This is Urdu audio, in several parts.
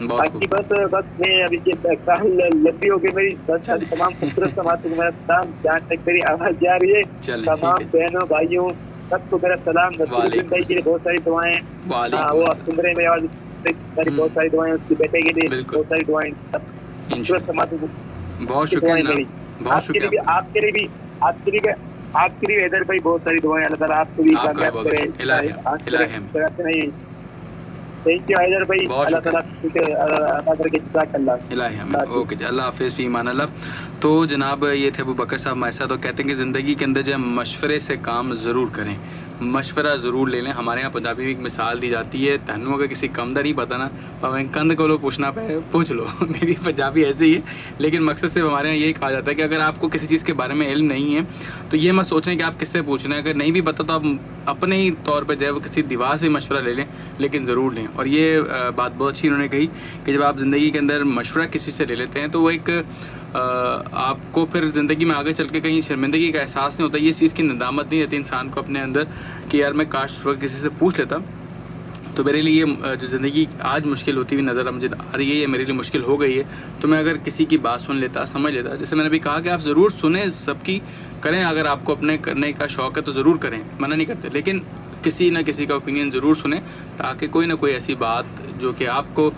باقی بس میں ابھی لمبی ہو گئی میری تمام خوبصورت سماعتوں کو میرا سلام، جہاں تک میری آواز جا رہی ہے تمام بہنوں بھائیوں سب کو میرا سلام، نصرالدین بھائی کے لیے بہت ساری دعائیں، وہ آپ سن رہے ہیں میری آواز، میری بہت ساری دعائیں، اس کے بیٹے کے لیے بہت ساری دعائیں، خوبصورت سماعتوں کو بہت شکریہ میری، آپ کے لیے بھی آپ کے لیے حیدر بھائی بہت ساری دعائیں، اللہ تعالیٰ آپ کو بھی کامیاب کرے۔ تھینک یو حیدر بھائی، اللہ تعالیٰ اوکے جی، اللہ حافظ، فی امان اللہ۔ تو جناب یہ تھے ابو بکر صاحب ہمارے ساتھ، اور کہتے ہیں کہ زندگی کے اندر جو ہے مشورے سے کام ضرور کریں، مشورہ ضرور لے لیں۔ ہمارے یہاں پنجابی میں ایک مثال دی جاتی ہے، تہنوں کا کسی کم در نہیں پتہ نا کند کو لو پوچھنا پہ پوچھ لو، میری پنجابی ایسے ہی ہے، لیکن مقصد سے ہمارے یہاں یہی کہا جاتا ہے کہ اگر آپ کو کسی چیز کے بارے میں علم نہیں ہے تو یہ مت سوچیں کہ آپ کس سے پوچھ رہے ہیں، اگر نہیں بھی پتہ تو آپ اپنے ہی طور پہ جو ہے وہ کسی دیوار سے مشورہ لے لیں، لیکن ضرور لیں۔ اور یہ بات بہت اچھی انہوں نے کہی کہ جب آپ زندگی کے اندر مشورہ کسی سے لے لیتے ہیں تو وہ ایک آپ کو پھر زندگی میں آگے چل کے کہیں شرمندگی کا احساس نہیں ہوتا، یہ چیز کی ندامت نہیں رہتی انسان کو اپنے اندر کہ یار میں کاش کسی سے پوچھ لیتا تو میرے لیے جو زندگی آج مشکل ہوتی ہوئی نظر مجھے آ رہی ہے یہ میرے لیے مشکل ہو گئی ہے، تو میں اگر کسی کی بات سن لیتا، سمجھ لیتا، جیسے میں نے بھی کہا کہ آپ ضرور سنیں، سب کی کریں، اگر آپ کو اپنے کرنے کا شوق ہے تو ضرور کریں، منع نہیں کرتے، لیکن کسی نہ کسی کا اوپینین ضرور سنیں تاکہ کوئی نہ کوئی ایسی بات جو کہ آپ کو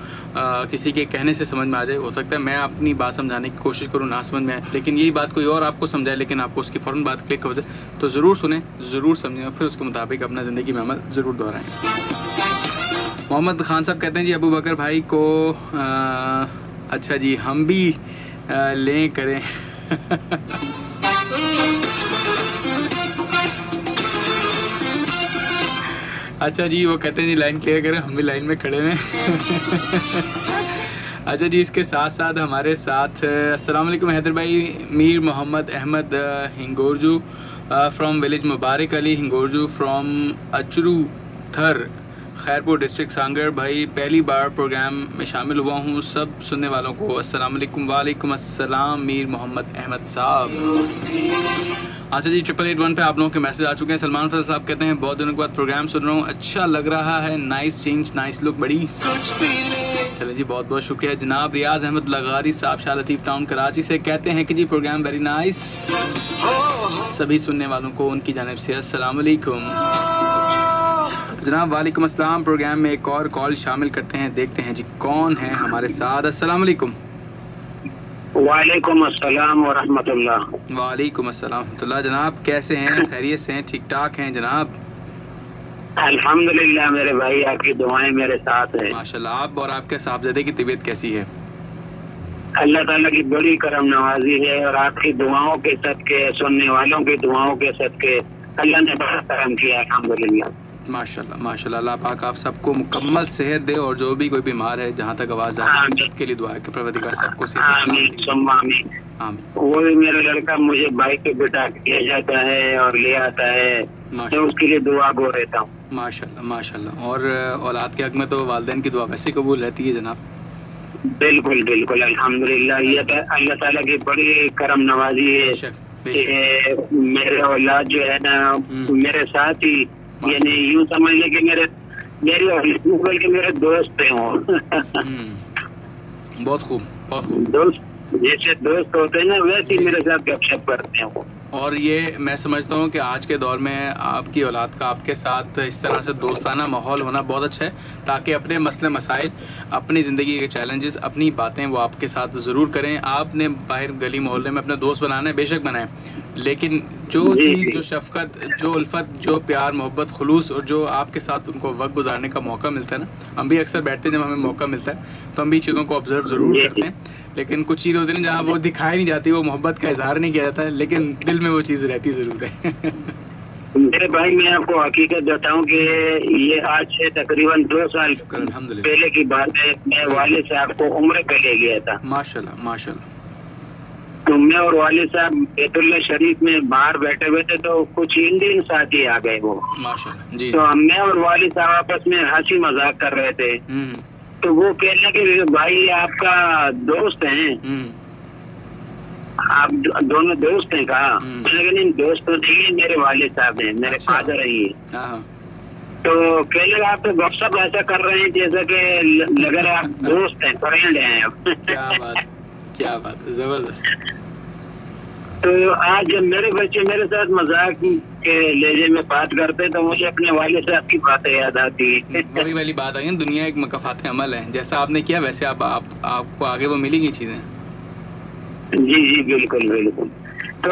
کسی کے کہنے سے سمجھ میں آ جائے، ہو سکتا ہے میں اپنی بات سمجھانے کی کوشش کروں نہ سمجھ میں آئے، لیکن یہی بات کوئی اور آپ کو سمجھائے لیکن آپ کو اس کی فوراً بات کلک ہو جائے، تو ضرور سنیں، ضرور سمجھیں اور پھر اس کے مطابق اپنا زندگی میں عمل ضرور دہرائیں۔ محمد خان صاحب کہتے ہیں جی ابو بکر بھائی کو اچھا جی ہم بھی لیں کریں اچھا جی وہ کہتے ہیں جی لائن کلیئر کریں، ہم بھی لائن میں کھڑے ہیں اچھا جی اس کے ساتھ ساتھ ہمارے ساتھ السلام علیکم حیدر بھائی، Mir Muhammad Ahmed Hingorjo from village Mubarak Ali Hingorjo from Achro Thar Khairpur district Sanghar, بھائی پہلی بار پروگرام میں شامل ہوا ہوں، سب سننے والوں کو السلام علیکم۔ وعلیکم السلام میر محمد احمد صاحب۔ اچھا جی 8881 پہ آپ لوگوں کے میسج آ چکے ہیں۔ سلمان فضل صاحب کہتے ہیں بہت دنوں کے بعد پروگرام سن رہا ہوں، اچھا لگ رہا ہے، نائس چینج نائس لک بڑی، چلیں جی بہت بہت شکریہ جناب۔ ریاض احمد لغاری صاحب شاہ لطیف ٹاؤن کراچی سے کہتے ہیں کہ جی پروگرام ویری نائس، سبھی سننے والوں کو ان کی جانب سے السلام علیکم جناب۔ وعلیکم السلام، پروگرام میں ایک اور کال شامل کرتے ہیں، دیکھتے ہیں جی کون ہے ہمارے ساتھ۔ السلام علیکم۔ وعلیکم السلام ورحمۃ اللہ۔ وعلیکم السلام ورحمۃ اللہ، جناب کیسے ہیں، خیریت سے ہیں، ٹھیک ٹھاک ہیں جناب؟ الحمدللہ میرے بھائی، آپ کی دعائیں میرے ساتھ ہیں ماشاء اللہ۔ آپ اور آپ کے صاحبزادے کی طبیعت کیسی ہے؟ اللہ تعالیٰ کی بڑی کرم نوازی ہے، اور آپ کی دعاؤں کے صدقے، سننے والوں کی دعاؤں کے صدقے اللہ نے بڑا کرم کیا الحمدللہ۔ ماشاء اللہ ماشاء اللہ، اللہ پاک آپ سب کو مکمل صحت دے، اور جو بھی کوئی بیمار ہے جہاں تک آواز آ رہی ہے سب کے لیے دعا ہے کہ پروردگار سب کو صحت آمین۔ وہ بھی میرا لڑکا مجھے بائک پہ بٹھا کے لے جاتا ہے اور لے آتا ہے، میں اس کے لیے دعا گو رہتا ہوں۔ ماشاء اللہ ماشاء اللہ، اور اولاد کے حق میں تو والدین کی دعا ویسے قبول رہتی ہے جناب؟ بالکل بالکل الحمدللہ، یہ اللہ تعالیٰ کی بڑی کرم نوازی ہے کہ میرے اولاد جو ہے نا میرے ساتھ ہی، یعنی یوں سمجھ لیں کہ میرے دوست ہوں بہت خوب بہت خوب، دوست جیسے دوست ہوتے ہیں نا ویسے ہی میرے ساتھ گپ شپ کرتے ہیں۔ اور یہ میں سمجھتا ہوں کہ آج کے دور میں آپ کی اولاد کا آپ کے ساتھ اس طرح سے دوستانہ ماحول ہونا بہت اچھا ہے، تاکہ اپنے مسئلے مسائل، اپنی زندگی کے چیلنجز، اپنی باتیں وہ آپ کے ساتھ ضرور کریں۔ آپ نے باہر گلی محلے میں اپنے دوست بنانا ہے، بے شک بنائیں، لیکن جو چیز، جو شفقت، جو الفت، جو پیار محبت خلوص، اور جو آپ کے ساتھ ان کو وقت گزارنے کا موقع ملتا ہے نا، ہم بھی اکثر بیٹھتے ہیں جب ہمیں موقع ملتا ہے تو ہم بھی چیزوں کو آبزرو ضرور کرتے ہیں، لیکن کچھ چیز ہوتی ہے جہاں وہ دکھائی نہیں جاتی، وہ محبت کا اظہار نہیں کیا جاتا ہے، لیکن دل میں وہ چیز رہتی ضرور ہے۔ میرے بھائی میں آپ کو حقیقت بتاؤں کہ یہ آج سے تقریباً 2 سال پہلے کی بات ہے، میں والد صاحب کو عمرے پہ لے گیا تھا۔ ماشاء اللہ ماشاء اللہ۔ تو میں اور والد صاحب بیت اللہ شریف میں باہر بیٹھے ہوئے تھے تو کچھ انڈین ساتھی آ گئے، وہ ماشاء اللہ جی، تو میں اور والد صاحب آپس میں ہنسی مذاق کر رہے تھے، تو وہ کہنے کہ بھائی آپ کا دوست ہیں، آپ دونوں دوست ہیں؟ کہا میں نے کہا نہیں دوست تو نہیں ہے، میرے والد صاحب ہیں، میرے فادر ہیں یہ۔ تو کہنے لگا آپ تو گپ شپ ایسا کر رہے ہیں جیسا کہ لگ رہا ہے آپ دوست ہیں، فرینڈ ہیں آپ. کیا بات زبردست. تو آج جب میرے بچے میرے ساتھ مذاق کے لہجے میں بات کرتے تو مجھے اپنے والد صاحب کی باتیں یاد آتی. وہی والی بات آئی، دنیا ایک مکافات عمل ہے، جیسا آپ نے کیا ویسے آپ کو آگے وہ ملیں گی چیزیں. جی بالکل بالکل. تو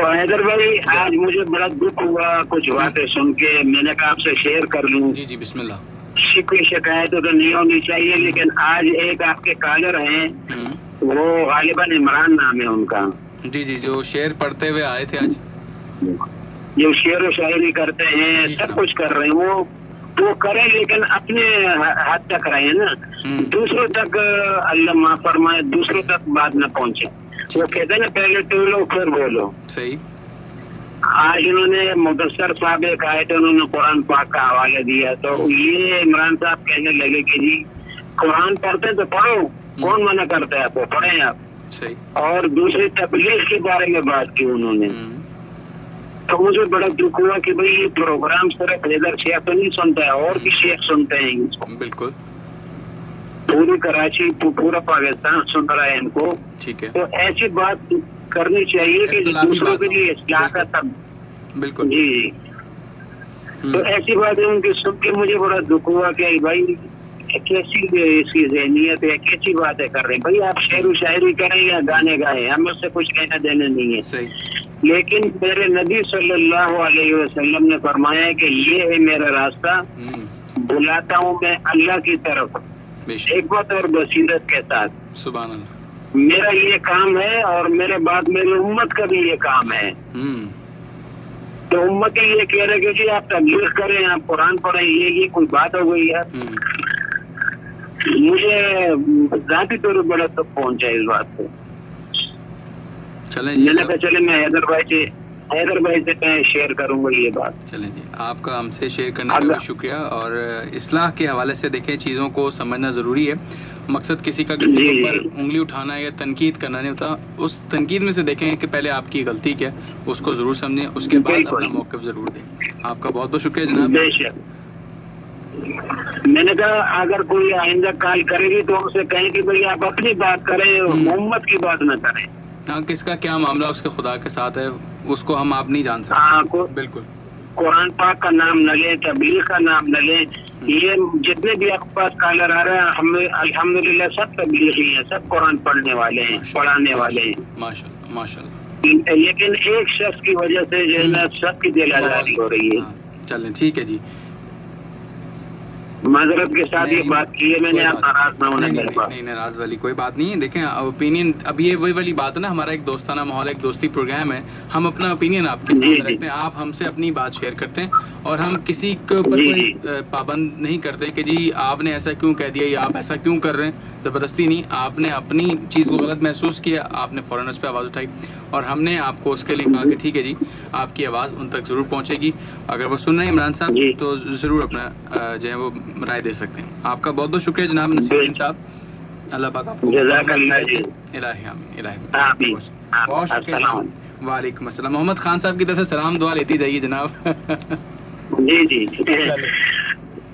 حیدر بھائی آج مجھے بڑا دکھ ہوا کچھ باتیں سن کے، میں نے کہا آپ سے شیئر کر لوں. جی بسم اللہ. شکوے شکایتیں تو نہیں ہونی چاہیے، لیکن آج ایک آپ کے کالر ہیں، وہ غالباً عمران نام ہے ان کا. جی جو شعر پڑھتے ہوئے آئے تھے آج، جو شعر و شاعری کرتے ہیں، سب کچھ کر رہے ہیں، وہ کریں لیکن اپنے حد تک رہے نا، دوسروں تک اللہ معاف فرمائے دوسروں تک بات نہ پہنچے. وہ کہتے ہیں نا پہلے ٹولو پھر بولو. صحیح. آج انہوں نے مدثر صاحب ایک آئے تھے، انہوں نے قرآن پاک کا حوالہ دیا، تو یہ عمران صاحب کہنے لگے کہ جی قرآن پڑھتے تو پڑھو، کون منع کرتا ہے آپ کو، پڑھیں آپ. صحیح. اور دوسری تبلیغ کے بارے میں بات کی انہوں نے. تو مجھے بڑا دکھ ہوا کہ بھئی یہ پروگرام صرف حیدر شیخ تو نہیں سنتا ہے، اور بھی شیخ سنتے ہیں اس کو. بالکل. پوری کراچی پورا پاکستان سن رہا ہے ان کو. ٹھیک ہے. تو ایسی بات کرنی چاہیے کہ دوسروں کے لیے اصلاح کا تب. بالکل. جی. تو ایسی باتیں ان کی سن کے مجھے بڑا دکھ ہوا کہ بھائی کیسی اس کی ذہنیت ہے، کیسی باتیں کر رہے ہیں. بھائی آپ شعر و شاعری کریں یا گانے گائیں، ہمیں اس سے کچھ کہنا دینا نہیں ہے. صحیح. لیکن میرے نبی صلی اللہ علیہ وسلم نے فرمایا کہ یہ ہے میرا راستہ، بلاتا ہوں میں اللہ کی طرف حکمت اور بصیرت کے ساتھ. سبحان اللہ. میرا یہ کام ہے اور میرے بعد میری امت کا بھی یہ کام ہے. تو امت یہ کہہ رہے کہ جی آپ تبلیغ کریں، آپ قرآن پڑھیں، یہ کوئی بات ہو گئی ہے. مجھے ذاتی طور پر بڑا تک پہنچا اس بات کو. میں نے کہا چلے میں حیدر بھائی سے شیئر کروں گا یہ بات. چلیں جی، آپ کا ہم سے شیئر کرنے کا شکریہ. اور اصلاح کے حوالے سے دیکھیں چیزوں کو سمجھنا ضروری ہے. مقصد کسی کا کسی کے اوپر انگلی اٹھانا یا تنقید کرنا نہیں ہوتا. اس تنقید میں سے دیکھیں کہ پہلے آپ کی غلطی کیا، اس کو ضرور سمجھیں، اس کے بعد اپنا موقف ضرور دیں. آپ کا بہت بہت شکریہ جناب. بے شک. میں نے کہا اگر کوئی آئندہ کال کرے گی تو ان سے کہیں کہ بھائی آپ اپنی بات کریں، محمد کی بات نہ کریں. ہاں، کس کا کیا معاملہ اس کے خدا کے ساتھ ہے اس کو ہم آپ نہیں جان سکتے. بالکل. قرآن پاک کا نام نہ لیں، تبلیغ کا نام نہ لیں. یہ جتنے بھی آپ کے پاس کالر آ رہے ہیں ہمیں الحمدللہ سب تبلیغی ہیں، سب قرآن پڑھنے والے ہیں، پڑھانے والے ہیں. ماشاء اللہ. لیکن ایک شخص کی وجہ سے جو ہے نا سب کی دل آزاری ہو رہی ہے. چلیں ٹھیک ہے جی. معذرت کے ساتھ یہ بات کی ہے میں نے، آپ ناراض نہ ہونا. نہیں ناراض والی کوئی بات نہیں ہے. دیکھیں اوپینین، اب یہ وہی والی بات ہے نا، ہمارا ایک دوستانہ ماحول، ایک دوستی پروگرام ہے. ہم اپنا اوپینین آپ کے سامنے رکھتے ہیں، آپ ہم سے اپنی بات شیئر کرتے ہیں، اور ہم کسی کے اوپر کوئی پابند نہیں کرتے کہ جی آپ نے ایسا کیوں کہہ دیا یا آپ ایسا کیوں کر رہے ہیں. زبردستی نہیں. آپ نے اپنی چیز کو غلط محسوس کیا، آپ نے فوراً اس پہ آواز اٹھائی، اور ہم نے آپ کو اس کے لیے کہا کہ ٹھیک ہے جی آپ کی آواز ان تک ضرور پہنچے گی. اگر وہ سن رہے ہیں عمران صاحب تو ضرور اپنا جو ہے وہ رائے دے سکتے ہیں. آپ کا بہت بہت شکریہ جناب نصیر الدین صاحب. اللہ پاک آپ کو بہت شکریہ. وعلیکم السلام. محمد خان صاحب کی طرف سے سلام دعا لیتی جائیے جناب. جی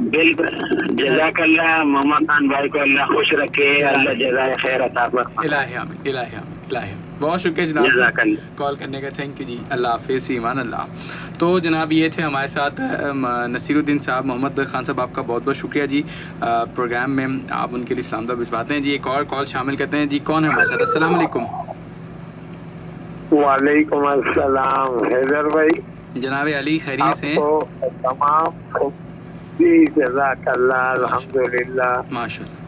بالکل. جزاک اللہ. محمد خان بھائی کو اللہ خوش رکھے، اللہ جزائے خیر عطا فرمائے. الہی. بہت شکریہ جناب کال کرنے کا. تھینک یو جی. اللہ حافظ. ایمان اللہ. تو جناب یہ تھے ہمارے ساتھ نصیر الدین صاحب. محمد خان صاحب آپ کا بہت بہت شکریہ جی. پروگرام میں آپ ان کے لیے سلام دعا بھجواتے ہیں جی. ایک اور کال شامل کرتے ہیں جی. کون ہے ہمارے ساتھ؟ السلام علیکم. وعلیکم السلام. حیدر بھائی جناب علی خیریت سے ہیں؟ تمام جی جزاک اللہ. الحمدللہ. ماشاء اللہ.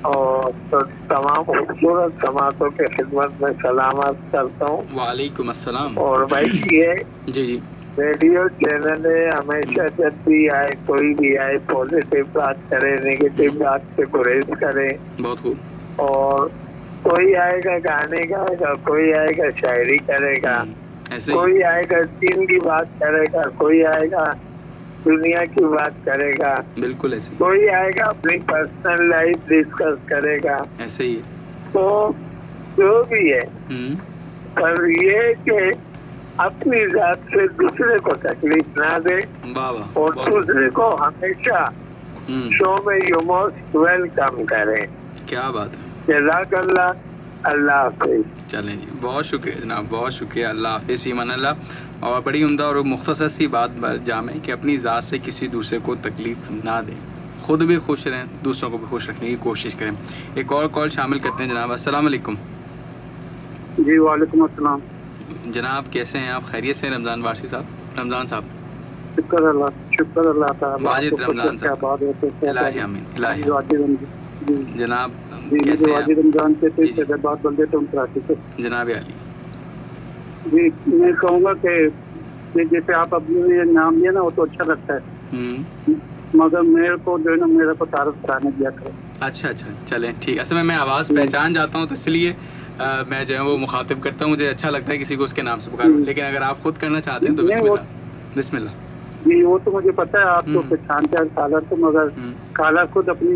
اور تمام خوبصورت سماعتوں کے خدمت میں سلامت کرتا ہوں. وعلیکم السلام. اور بھائی یہ جی ریڈیو چینل ہمیشہ جب بھی آئے کوئی بھی آئے پازیٹیو بات کرے، نیگیٹو بات سے گریز کرے. بہت خوب. اور کوئی آئے گا گانے گائے گا، کوئی آئے گا شاعری کرے گا، کوئی آئے گا دین کی بات کرے گا، کوئی آئے گا دنیا کی بات کرے گا. بالکل ایسے. کوئی آئے گا اپنی پرسنل لائف ڈسکس کرے گا. ایسے ہی. تو جو بھی ہے، پر یہ کہ اپنی ذات سے دوسرے کو تکلیف نہ دے اور دوسرے کو ہمیشہ شو میں یو موسٹ ویلکم کریں. کیا بات ہے. جزاک اللہ. اللہ حافظ. چلیں جی, بہت شکریہ جناب, بہت شکریہ. اللہ حافظ. ایمان اللہ. اور بڑی عمدہ اور مختصر سی بات جامع کہ اپنی ذات سے کسی دوسرے کو تکلیف نہ دیں, خود بھی خوش رہیں, دوسروں کو بھی خوش رکھنے کی کوشش کریں. ایک اور کال شامل کرتے ہیں جناب. السلام علیکم. جی وعلیکم السلام. جناب کیسے ہیں آپ؟ خیریت سے؟ رمضان وارسی صاحب, رمضان صاحب. شکر اللہ تعالیٰ. واجد رمضان صاحب. الہی آمین. الہی جناب کیسے ہیں رمضان سے بات بول دیتا ہوں کراچی سے. جناب علی جی میں کہوں گا کہ جیسے آپ اپنے نام لیا نا وہ تو اچھا لگتا ہے, مگر میرے کو جو ہے نا میرے کو تعارف کرانے دیا کرے. اچھا چلیں ٹھیک. اصل میں آواز پہچان جاتا ہوں تو اس لیے میں جو ہے وہ مخاطب کرتا ہوں. مجھے اچھا لگتا ہے کسی کو اس کے نام سے پکاروں, لیکن اگر آپ خود کرنا چاہتے ہیں تو بسم اللہ. جی وہ تو مجھے پتا ہے آپ کو پہچانتے ہیں کالر کو, مگر کالر خود اپنی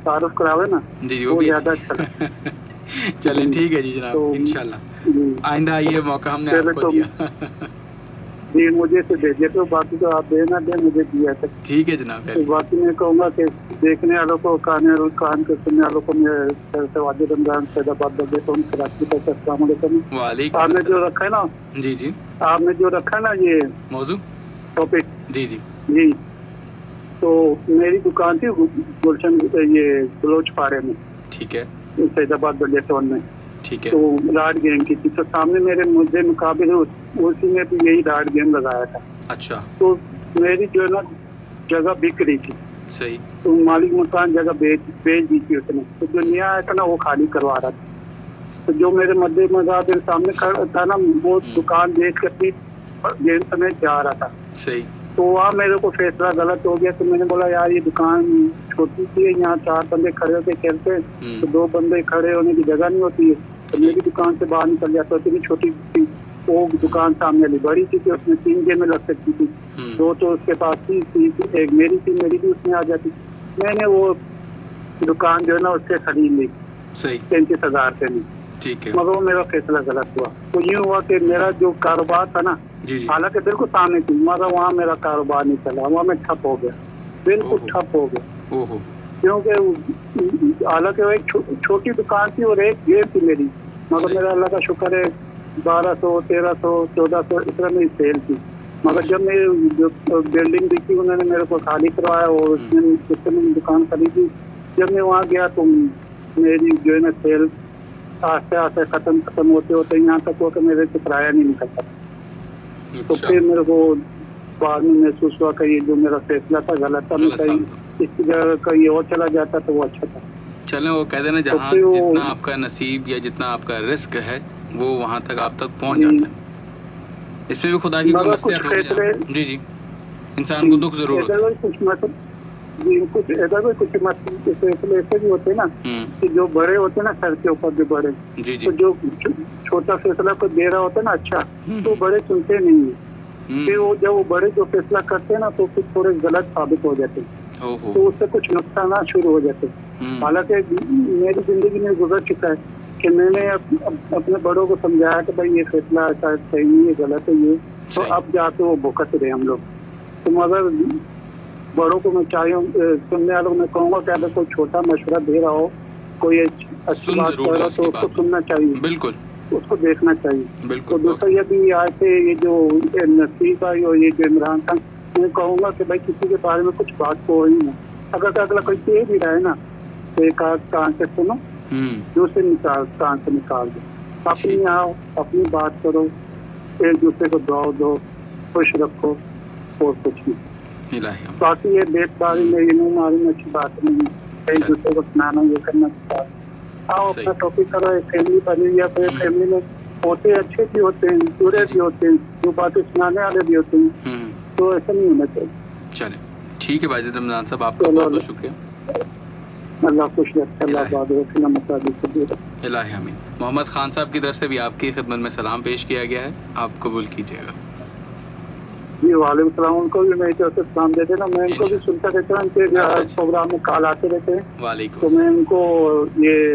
تعارف کراوے نا جی وہ زیادہ اچھا لگتا ہے. چلیں ٹھیک ہے جی جناب, انشاءاللہ آئندہ یہ موقع ہم نے آپ کو دیا. جی مجھے سے بھیجے تو باقی تو آپ دے نہ دیں مجھے دیا تھا. ٹھیک ہے جناب. باقی میں کہوں گا کہ دیکھنے والوں کو کان کے سننے والوں کو میں واجد رمضان فیض آباد بول دیتا ہوں کراچی کا. السلام علیکم. آپ نے جو رکھا ہے نا جی آپ نے جو رکھا ہے نا یہ موضوع ٹاپک جی تو میری دکان تھی گلشن یہ بلوچ پارے میں. ٹھیک ہے. فیض آباد بلے ٹاؤن میں. ٹھیک ہے. تو راڈ گیم کی تھی, تو سامنے میرے مجھے مقابل اسی میں بھی یہی راڈ گیم لگایا تھا. اچھا. تو میری جو ہے نا جگہ بک رہی تھی. صحیح. تو مالک مکان جگہ بیچ دی تھی اس نے. تو جو نیا آیا تھا نا وہ خالی کروا رہا تھا. تو جو میرے مد مقابل سامنے کھڑا تھا نا وہ دکان دیکھ کے اپنی گیم سمیت جا رہا تھا. صحیح. تو وہاں میرے کو فیصلہ غلط ہو گیا. تو میں نے بولا یار یہ دکان چھوٹی سی ہے, یہاں 4 بندے کھڑے ہوتے کھیلتے ہیں تو 2 بندے کھڑے ہونے کی جگہ نہیں ہوتی ہے. تو میری دکان سے باہر نکل جاتا. اتنی چھوٹی تھی وہ دکان سامنے والی بڑی تھی کہ اس میں 3 گیمیں لگ سکتی تھی. 2 تو اس کے پاس تھی, ایک میری تھی, میری بھی اس میں آ جاتی. میں نے وہ دکان جو ہے نا اس سے خرید لی 35,000 سے. ٹھیک ہے. مگر وہ میرا فیصلہ غلط ہوا. تو یوں ہوا کہ میرا جو کاروبار تھا نا حالانکہ بالکل سامنے تھی, مگر وہاں میرا کاروبار نہیں چلا. وہاں میں ٹھپ ہو گیا, بالکل ٹھپ ہو گیا. کیونکہ حالانکہ وہ ایک چھوٹی دکان تھی اور ایک گیم تھی میری, مگر میرا اللہ کا شکر ہے 1200 1300 1400 اس طرح میری سیل تھی. مگر جب میں جو بلڈنگ دیکھی انہوں نے میرے کو خالی کروایا اور اس میں دکان خریدی. جب میں وہاں گیا تو میری جو ہے نا سیل آہستہ آہستہ ختم ہوتے یہاں تک ہو کہ میرے سے کرایہ نہیں نکلتا. تو پھر میرے کو بعد میں محسوس ہوا کہ یہ جو میرا فیصلہ تھا غلط تھا. میں کہیں اس کی جگہ کہیں اور چلا جاتا تو وہ اچھا تھا. چلیں وہ کہتے ہیں نا جہاں جتنا آپ کا نصیب یا جتنا آپ کا رزق ہے وہ وہاں تک آپ تک پہنچ جاتا ہے. اس میں بھی خدا کی کوئی مصلحت ہو. جی انسان کو دکھ ضرور ہوتا ہے. کچھ فیصلے ایسے بھی ہوتے ہیں نا کہ جو بڑے ہوتے ہیں نا سر کے اوپر جو بڑے, تو جو چھوٹا فیصلہ کو دے رہا ہوتا ہے نا اچھا تو بڑے سنتے نہیں ہیں. پھر وہ جب وہ بڑے جو فیصلہ کرتے ہیں نا تو پھر تھوڑے غلط ثابت ہو جاتے ہیں, تو اس سے کچھ نقصانات شروع ہو جاتے ہیں. حالانکہ میری زندگی میں گزر چکا ہے کہ میں نے اپنے بڑوں کو سمجھایا کہ بھائی یہ فیصلہ ایسا صحیح نہیں ہے, غلط ہے یہ, تو اب جا کے وہ بھگت رہے ہم لوگ. تو مگر بڑوں کو میں سننے والوں کو میں کہوں گا کہ اگر کوئی چھوٹا مشورہ دے رہا ہو, کوئی اچھی بات کر رہا ہو تو اس کو سننا چاہیے, بالکل اس کو دیکھنا چاہیے. بالکل. تو دوسرا یہ بھی آج سے یہ جو نصیب ہے اور یہ جو عمران خان, میں کہوں گا کہ بھائی کسی کے بارے میں کچھ بات کو نہیں ہے. اگر اگلا کوئی کہہ بھی رہا ہے نا تو ایک کان سے سنو, دوسرے کان سے نکال دو. اپنی آؤ, اپنی بات کرو, ایک دوسرے کو دعا دو, خوش رکھو, اور کچھ نہیں. باقی یہ بیت باری میں یہ منہ ماری میں اچھی بات نہیں ہے. ایک دوسرے کو سنانا یہ کرنا چاہتا ہے. آؤ اپنا ٹاپک کرو. ایک فیملی بنی یا پھر فیملی میں ہوتے اچھے بھی ہوتے ہیں, برے بھی ہوتے ہیں, جو باتیں سنانے والے بھی ہوتے ہیں, تو ایسا نہیں ہونا چاہیے. چلیں ٹھیک ہے واجد رمضان صاحب, آپ کا بہت بہت شکریہ. اللہ خوش رکھے, اللہ آباد رکھے. الہی آمین. محمد خان صاحب کی طرف سے بھی آپ کی خدمت میں سلام پیش کیا گیا ہے, آپ قبول کیجیے گا. جی وعلیکم السلام. ان کو بھی میں سلام دیتے نا, میں ان کو بھی سنتا رہتا ہوں, ان کے پروگرام میں کال آتے رہتے ہیں, تو میں ان کو یہ